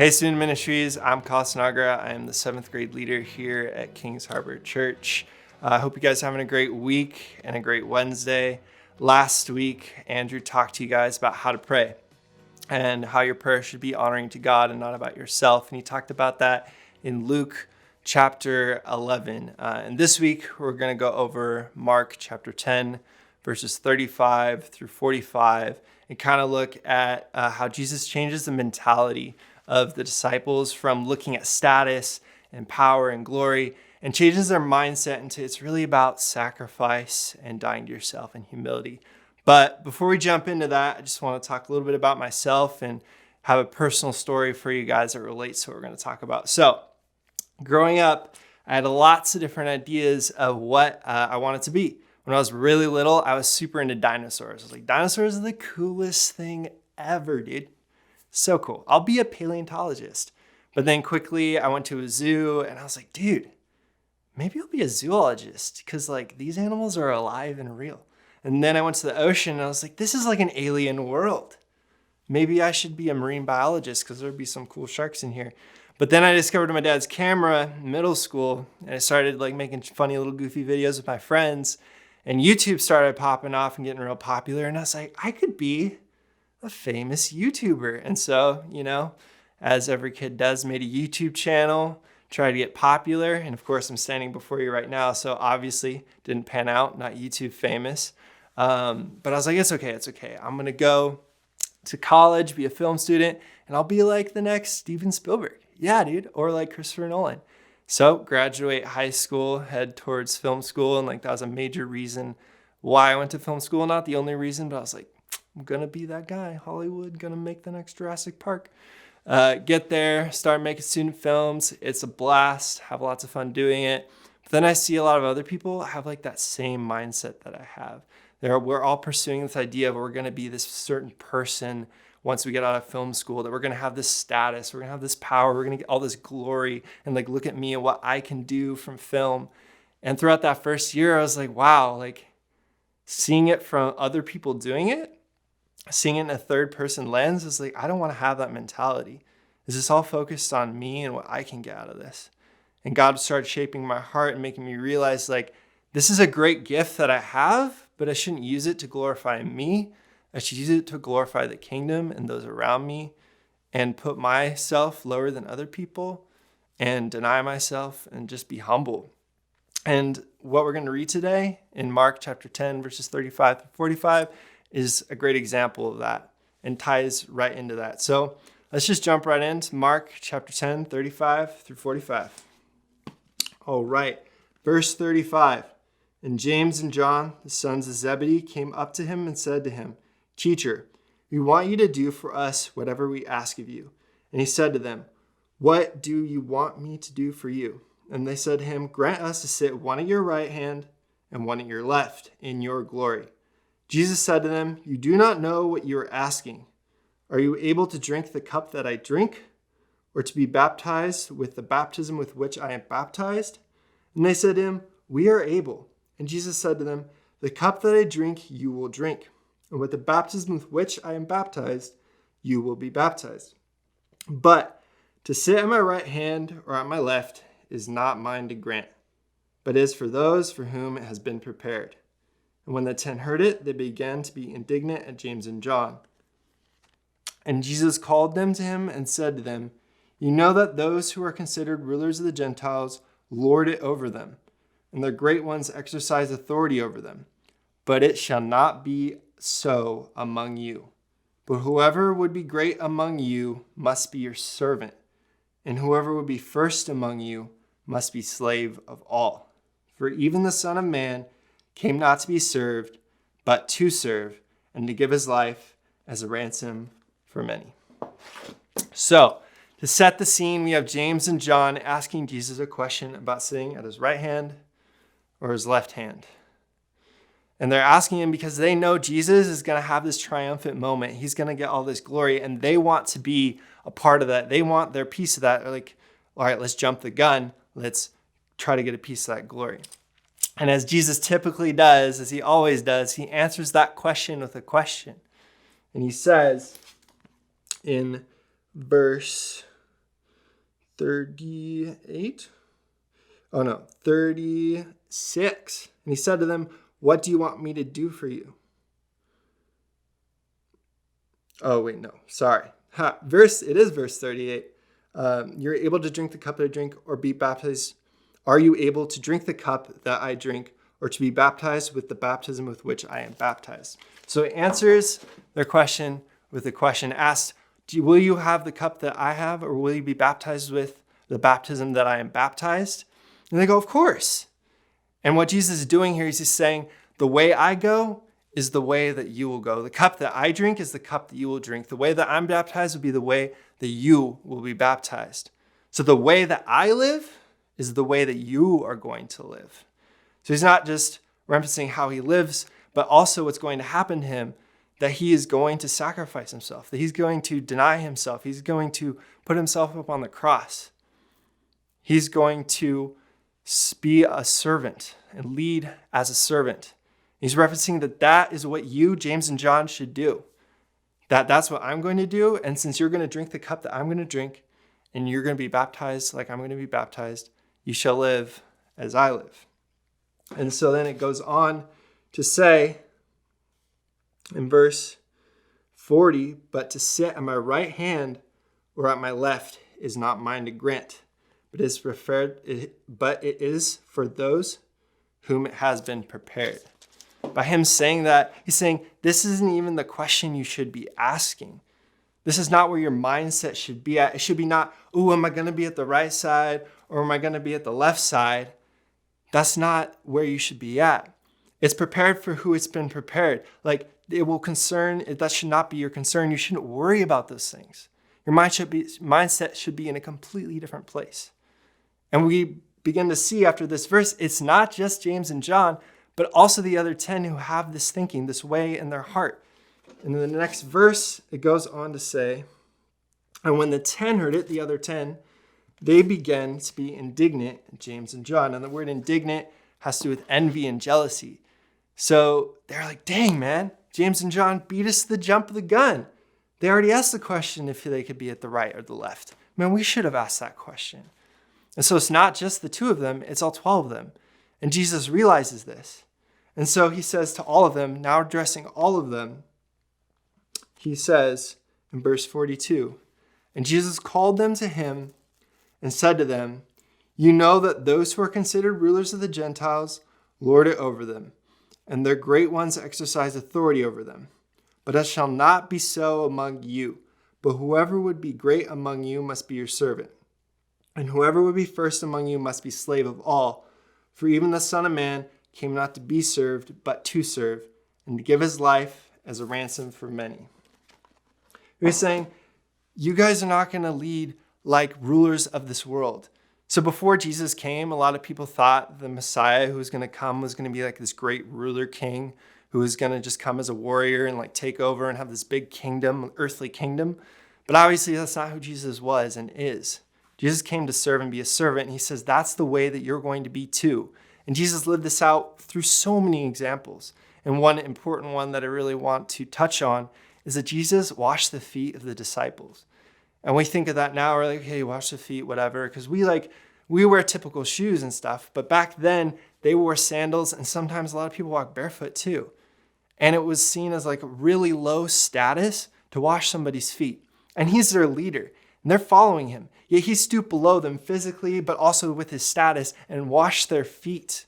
Hey, student ministries, I'm Kyle Nagra. I am the 7th grade leader here at Kings Harbor Church. I hope you guys are having a great week and a great Wednesday. Last week, Andrew talked to you guys about how to pray and how your prayer should be honoring to God and not about yourself. And he talked about that in Luke chapter 11. And this week, we're going to go over Mark chapter 10, verses 35 through 45, and kind of look at how Jesus changes the mentality of the disciples from looking at status and power and glory and changes their mindset into it's really about sacrifice and dying to yourself and humility. But before we jump into that, I just want to talk a little bit about myself and have a personal story for you guys that relates to what we're going to talk about. So growing up, I had lots of different ideas of what I wanted to be. When I was really little, I was super into dinosaurs. I was like, dinosaurs are the coolest thing ever, dude. So cool. I'll be a paleontologist. But then quickly I went to a zoo and I was like, dude, maybe I'll be a zoologist because like these animals are alive and real. And then I went to the ocean and I was like, this is like an alien world. Maybe I should be a marine biologist because there'd be some cool sharks in here. But then I discovered my dad's camera in middle school and I started like making funny little goofy videos with my friends. And YouTube started popping off and getting real popular. And I was like, I could be a famous YouTuber. And so, as every kid does, made a YouTube channel, tried to get popular. And of course, I'm standing before you right now. So obviously didn't pan out, not YouTube famous. But I was like, it's okay. I'm going to go to college, be a film student, and I'll be like the next Steven Spielberg. Yeah, dude. Or like Christopher Nolan. So graduate high school, head towards film school. And like that was a major reason why I went to film school. Not the only reason, but I was like, I'm going to be that guy, Hollywood, going to make the next Jurassic Park. Get there, start making student films. It's a blast, have lots of fun doing it. But then I see a lot of other people have like that same mindset that I have. We're all pursuing this idea of we're going to be this certain person once we get out of film school, that we're going to have this status, we're going to have this power, we're going to get all this glory, and like look at me and what I can do from film. And throughout that first year, I was like, wow, like seeing it from other people doing it, seeing it in a third person lens is like, I don't want to have that mentality. Is this all focused on me and what I can get out of this? And God started shaping my heart and making me realize like, this is a great gift that I have, but I shouldn't use it to glorify me. I should use it to glorify the kingdom and those around me and put myself lower than other people and deny myself and just be humble. And what we're going to read today in Mark chapter 10, verses 35 to 45 is a great example of that and ties right into that. So let's just jump right into Mark chapter 10, 35 through 45. All right, verse 35. And James and John, the sons of Zebedee, came up to him and said to him, Teacher, we want you to do for us whatever we ask of you. And he said to them, What do you want me to do for you? And they said to him, Grant us to sit one at your right hand and one at your left in your glory. Jesus said to them, You do not know what you are asking. Are you able to drink the cup that I drink, or to be baptized with the baptism with which I am baptized? And they said to him, We are able. And Jesus said to them, The cup that I drink you will drink, and with the baptism with which I am baptized, you will be baptized. But to sit at my right hand or at my left is not mine to grant, but is for those for whom it has been prepared. And when the 10 heard it, they began to be indignant at James and John. And Jesus called them to him and said to them, You know that those who are considered rulers of the Gentiles lord it over them, and their great ones exercise authority over them. But it shall not be so among you. But whoever would be great among you must be your servant, and whoever would be first among you must be slave of all. For even the Son of Man came not to be served, but to serve, and to give his life as a ransom for many. So, to set the scene, we have James and John asking Jesus a question about sitting at his right hand or his left hand. And they're asking him because they know Jesus is going to have this triumphant moment. He's going to get all this glory, and they want to be a part of that. They want their piece of that. They're like, all right, let's jump the gun. Let's try to get a piece of that glory. And as Jesus typically does, as he always does, he answers that question with a question. And he says in verse 38. Oh no, 36. And he said to them, "What do you want me to do for you?" Oh, wait, no, sorry. It is verse 38. You're able to drink the cup that I drink or be baptized. Are you able to drink the cup that I drink or to be baptized with the baptism with which I am baptized? So it answers their question with the question asked, will you have the cup that I have, or will you be baptized with the baptism that I am baptized? And they go, of course. And what Jesus is doing here is he's saying, the way I go is the way that you will go. The cup that I drink is the cup that you will drink. The way that I'm baptized will be the way that you will be baptized. So the way that I live is the way that you are going to live. So he's not just referencing how he lives, but also what's going to happen to him, that he is going to sacrifice himself, that he's going to deny himself. He's going to put himself up on the cross. He's going to be a servant and lead as a servant. He's referencing that is what you, James and John, should do. That's what I'm going to do. And since you're going to drink the cup that I'm going to drink, and you're going to be baptized like I'm going to be baptized, you shall live as I live. And so then it goes on to say in verse 40, but to sit at my right hand or at my left is not mine to grant, but it is for those whom it has been prepared. By him saying that, he's saying this isn't even the question you should be asking. This is not where your mindset should be at. It should be not, am I going to be at the right side or am I going to be at the left side? That's not where you should be at. It's prepared for who it's been prepared. Like that should not be your concern. You shouldn't worry about those things. Your mindset should be in a completely different place. And we begin to see after this verse, it's not just James and John, but also the other 10 who have this thinking, this way in their heart. And in the next verse, it goes on to say, and when the 10 heard it, the other 10, they began to be indignant, James and John. And the word indignant has to do with envy and jealousy. So they're like, dang, man, James and John beat us to the jump of the gun. They already asked the question if they could be at the right or the left. Man, we should have asked that question. And so it's not just the two of them, it's all 12 of them. And Jesus realizes this. And so he says to all of them, now addressing all of them, he says in verse 42, and Jesus called them to him and said to them, you know that those who are considered rulers of the Gentiles lord it over them, and their great ones exercise authority over them. But it shall not be so among you, but whoever would be great among you must be your servant. And whoever would be first among you must be slave of all. For even the Son of Man came not to be served, but to serve, and to give his life as a ransom for many. He's saying, you guys are not going to lead like rulers of this world. So before Jesus came, a lot of people thought the Messiah who was going to come was going to be like this great ruler king who was going to just come as a warrior and like take over and have this big kingdom, earthly kingdom. But obviously that's not who Jesus was and is. Jesus came to serve and be a servant. And he says, that's the way that you're going to be too. And Jesus lived this out through so many examples. And one important one that I really want to touch on is that Jesus washed the feet of the disciples. And we think of that now, we're like, hey, wash the feet, whatever. Because we wear typical shoes and stuff. But back then, they wore sandals. And sometimes a lot of people walk barefoot too. And it was seen as like a really low status to wash somebody's feet. And he's their leader. And they're following him. Yet he stooped below them physically, but also with his status, and washed their feet.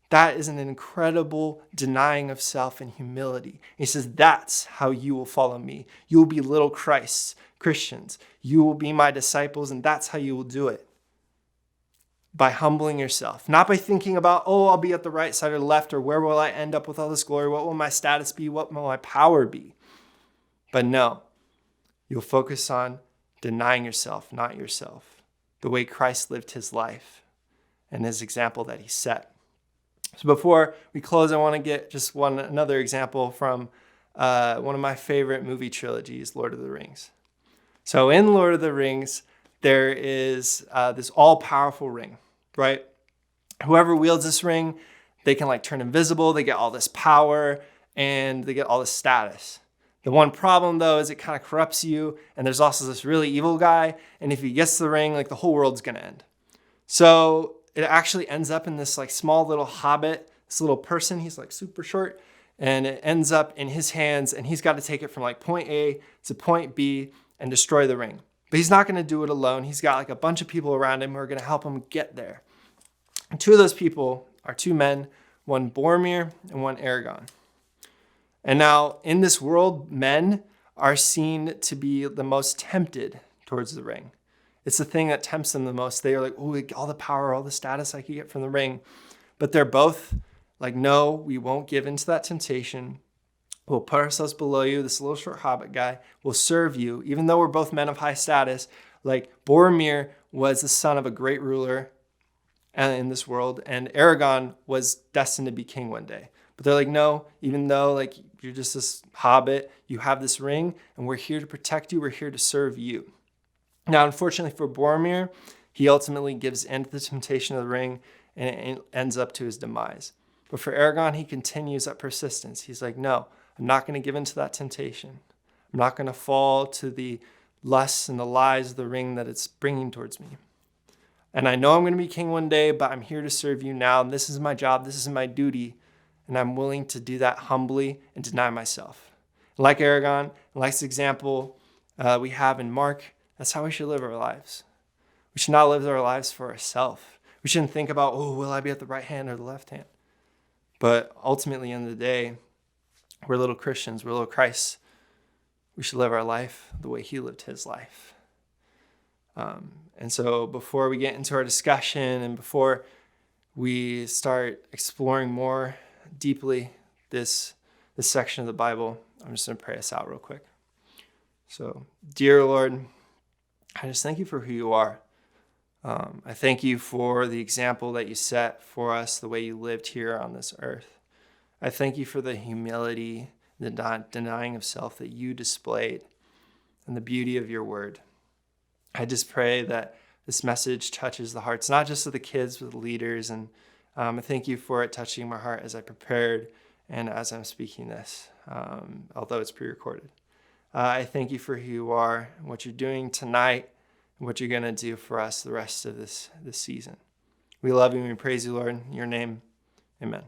That is an incredible denying of self and humility. He says, that's how you will follow me. You will be little Christs, Christians. You will be my disciples, and that's how you will do it. By humbling yourself. Not by thinking about, I'll be at the right side or the left, or where will I end up with all this glory? What will my status be? What will my power be? But no, you'll focus on denying yourself, not yourself. The way Christ lived his life and his example that he set. So before we close, I want to get just another example from one of my favorite movie trilogies, Lord of the Rings. So in Lord of the Rings, there is this all-powerful ring, right? Whoever wields this ring, they can like turn invisible, they get all this power, and they get all this status. The one problem, though, is it kind of corrupts you, and there's also this really evil guy, and if he gets the ring, like the whole world's going to end. So it actually ends up in this like small little hobbit, this little person, he's like super short, and it ends up in his hands, and he's got to take it from like point A to point B and destroy the ring. But he's not going to do it alone. He's got like a bunch of people around him who are going to help him get there. And two of those people are two men, one Boromir and one Aragon. And now in this world, men are seen to be the most tempted towards the ring. It's the thing that tempts them the most. They are like, oh, all the power, all the status I could get from the ring. But they're both like, no, we won't give into that temptation. We'll put ourselves below you. This little short hobbit guy will serve you. Even though we're both men of high status, like Boromir was the son of a great ruler in this world, and Aragon was destined to be king one day. But they're like, no, even though like you're just this hobbit, you have this ring, and we're here to protect you. We're here to serve you. Now, unfortunately for Boromir, he ultimately gives in to the temptation of the ring, and it ends up to his demise. But for Aragon, he continues that persistence. He's like, no, I'm not going to give in to that temptation. I'm not going to fall to the lusts and the lies of the ring that it's bringing towards me. And I know I'm going to be king one day, but I'm here to serve you now. And this is my job. This is my duty. And I'm willing to do that humbly and deny myself. And like Aragon, and like this example we have in Mark, that's how we should live our lives. We should not live our lives for ourselves. We shouldn't think about, oh, will I be at the right hand or the left hand? But ultimately, in the day, we're little Christians, we're little Christ. We should live our life the way he lived his life. And so before we get into our discussion and before we start exploring more deeply this section of the Bible, I'm just going to pray us out real quick. So, dear Lord, I just thank you for who you are. I thank you for the example that you set for us, the way you lived here on this earth. I thank you for the humility, the denying of self that you displayed, and the beauty of your word. I just pray that this message touches the hearts, not just of the kids, but the leaders. And I thank you for it touching my heart as I prepared and as I'm speaking this, although it's pre-recorded. I thank you for who you are, and what you're doing tonight, and what you're going to do for us the rest of this season. We love you and we praise you, Lord. In your name, amen.